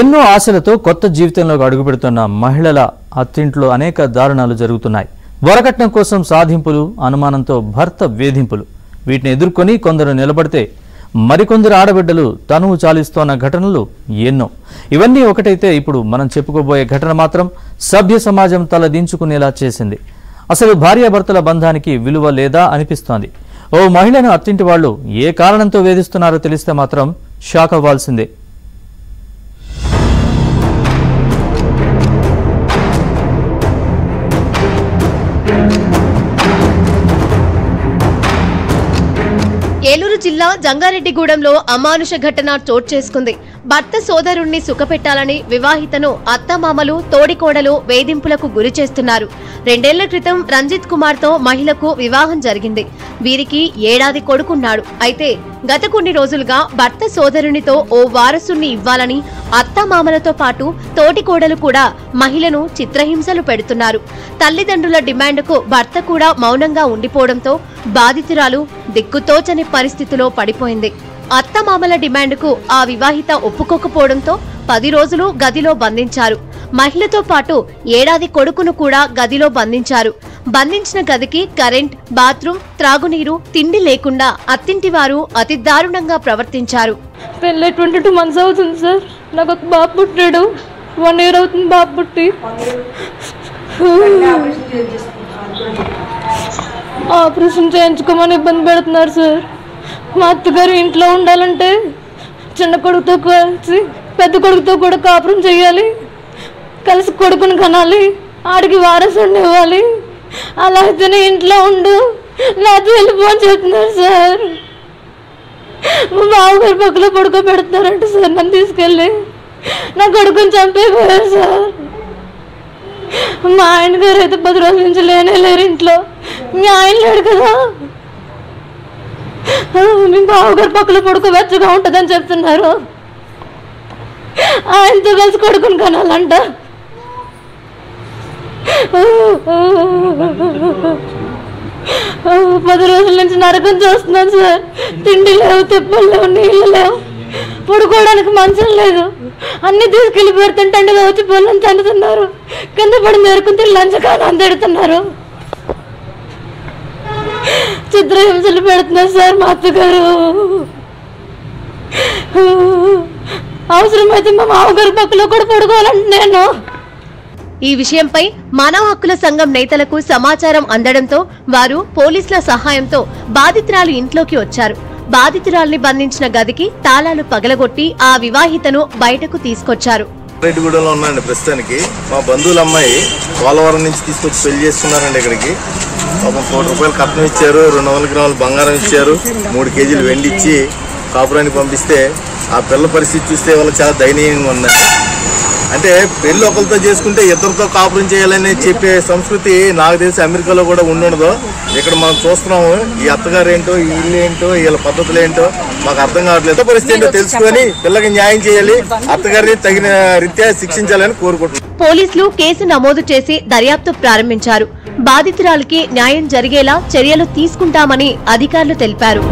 ఎన్నో ఆశలతో కొత్త జీవితంలోకి అడుగుపెడుతున్న మహిళల అత్తింట్లో అనేక దారుణాలు జరుగుతున్నాయి. వరకట్నం కోసం సాధింపులు, అనుమానంతో భర్త వేధింపులు. వీటిని ఎదుర్కొని కొందరు నిలబడితే మరికొందరు ఆడబిడ్డలు తనువు చాలిస్తోన్న ఘటనలు ఎన్నో. ఇవన్నీ ఒకటైతే ఇప్పుడు మనం చెప్పుకోబోయే ఘటన మాత్రం సభ్య సమాజం తలదించుకునేలా చేసింది. అసలు భార్యాభర్తల బంధానికి విలువ లేదా అనిపిస్తోంది. ఓ మహిళను అత్తింటి వాళ్ళు ఏ కారణంతో వేధిస్తున్నారో తెలిస్తే మాత్రం షాక్ అవ్వాల్సిందే. ఏలూరు జిల్లా జంగారెడ్డిగూడెంలో అమానుష ఘటన చోటు చేసుకుంది. భర్త సోదరుణ్ణి సుఖపెట్టాలని వివాహితను అత్తమామలు, తోడికోడలు వేధింపులకు గురి చేస్తున్నారు. 2 ఏళ్ల క్రితం రంజిత్ కుమార్తో మహిళకు వివాహం జరిగింది. వీరికి ఏడాది కొడుకున్నాడు. అయితే గత కొన్ని రోజులుగా భర్త సోదరునితో ఓ వారసుని ఇవ్వాలని అత్తమామలతో పాటు తోటికోడలు కూడా మహిళను చిత్రహింసలు పెడుతున్నారు. తల్లిదండ్రుల డిమాండ్కు భర్త కూడా మౌనంగా ఉండిపోవడంతో బాధితురాలు దిక్కుతోచని పరిస్థితిలో పడిపోయింది. అత్తమామల డిమాండ్కు ఆ వివాహిత ఒప్పుకోకపోవడంతో 10 రోజులు గదిలో బంధించారు. మహిళతో పాటు ఏడాది కొడుకును కూడా గదిలో బంధించారు. బంధించిన గదికి కరెంట్, బాత్రూమ్, త్రాగునీరు, తిండి లేకుండా అత్తింటి వారు అతి దారుణంగా ప్రవర్తించారు. పెళ్ళై 22 months అవుతుంది సార్. నాకు ఒక బాబు పుట్టాడు. 1 year అవుతుంది బాబు పుట్టి. ఆపరేషన్ చేయించుకోమని ఇబ్బంది పెడుతున్నారు సార్. మా అత్తగారు ఇంట్లో ఉండాలంటే చిన్న కొడుకుతో కలిసి పెద్ద కొడుకుతో కూడా కాపురం చేయాలి, కలిసి కొడుకుని కనాలి, ఆడికి వారసుని ఇవ్వాలి. అలా అయితేనే ఇంట్లో ఉండు, నాతో వెళ్ళిపోని చెప్తున్నారు సార్. మా బావగారు పక్కలో పడుకోబెడుతున్నారంట సార్. నన్ను తీసుకెళ్ళి నా కొడుకుని చంపేపోయారు సార్. మా ఆయన గారు అయితే 10 రోజుల నుంచి లేరు ఇంట్లో. మీ ఆయన లేడు కదా, మీ బావగారు పక్కలో పడుకో వెచ్చగా ఉంటుందని చెప్తున్నారు. ఆయనతో కలిసి కొడుకుని కనాలంట. 10 రోజుల నుంచి నరకం చూస్తున్నాను సార్. తిండి లేవు, తిప్పలు లేవు, నీళ్ళు లేవు, పడుకోవడానికి మంచం లేదు. అన్ని తీసుకెళ్లి పెడుతుంటే వచ్చి పొలం తండుతున్నారు. కింద పడి మేరుకుని లంచకాలం తిడుతున్నారు. చిత్రహింసలు పెడుతున్నారు సార్ మా అత్తగారు. అవసరమైతే మా మామగారి పక్కలో కూడా పడుకోవాలంటే నేను. ఈ విషయంపై మానవ హక్కుల సంఘం నేతలకు సమాచారం అందడంతో వారు పోలీసుల సహాయంతో బాధితురాలు ఇంట్లోకి వచ్చారు. బాధితురాల్ని బంధించిన గదికి తాళాలు పగలగొట్టి ఆ వివాహితను బయటకు తీసుకొచ్చారు. రెడ్డిగూడెంలో ఉన్నానండి ప్రస్తుతానికి. మా బంధువుల అమ్మాయి పోలవరం నుంచి తీసుకొచ్చి పెళ్లి చేసుకున్నారండి. ఇక్కడికి ఒక 1 కోటి రూపాయలు కట్నం ఇచ్చారు, 200 గ్రాములు బంగారం ఇచ్చారు, 3 కేజీలు వెండి ఇచ్చి కాపురానికి పంపిస్తే ఆ పిల్ల పరిస్థితి చూస్తే వాళ్ళకి చాలా దయనీయంగా ఉందండి. అంటే పెళ్లి ఒకరితో చేసుకుంటే ఇద్దరితో కాపురం చేయాలని చెప్పే సంస్కృతి నాకు తెలిసి అమెరికాలో కూడా ఉండదు. ఇక్కడ మనం చూస్తున్నాము. ఈ అత్తగారు ఏంటో, ఈ ఇల్లు ఏంటో, వీళ్ళ పద్ధతులు ఏంటో మాకు అర్థం కావట్లేదు. పరిస్థితి ఏంటో తెలుసుకొని పిల్లకి న్యాయం చేయాలి, అత్తగారిని తగిన రీత్యా శిక్షించాలని కోరుకుంటున్నాం. పోలీసులు కేసు నమోదు చేసి దర్యాప్తు ప్రారంభించారు. బాధితురాలికి న్యాయం జరిగేలా చర్యలు తీసుకుంటామని అధికారులు తెలిపారు.